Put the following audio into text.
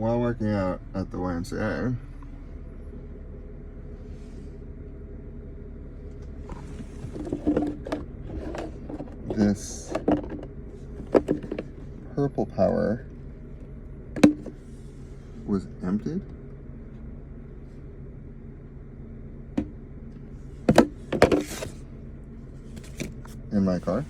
while working out at the YMCA, this purple power was emptied. In my car.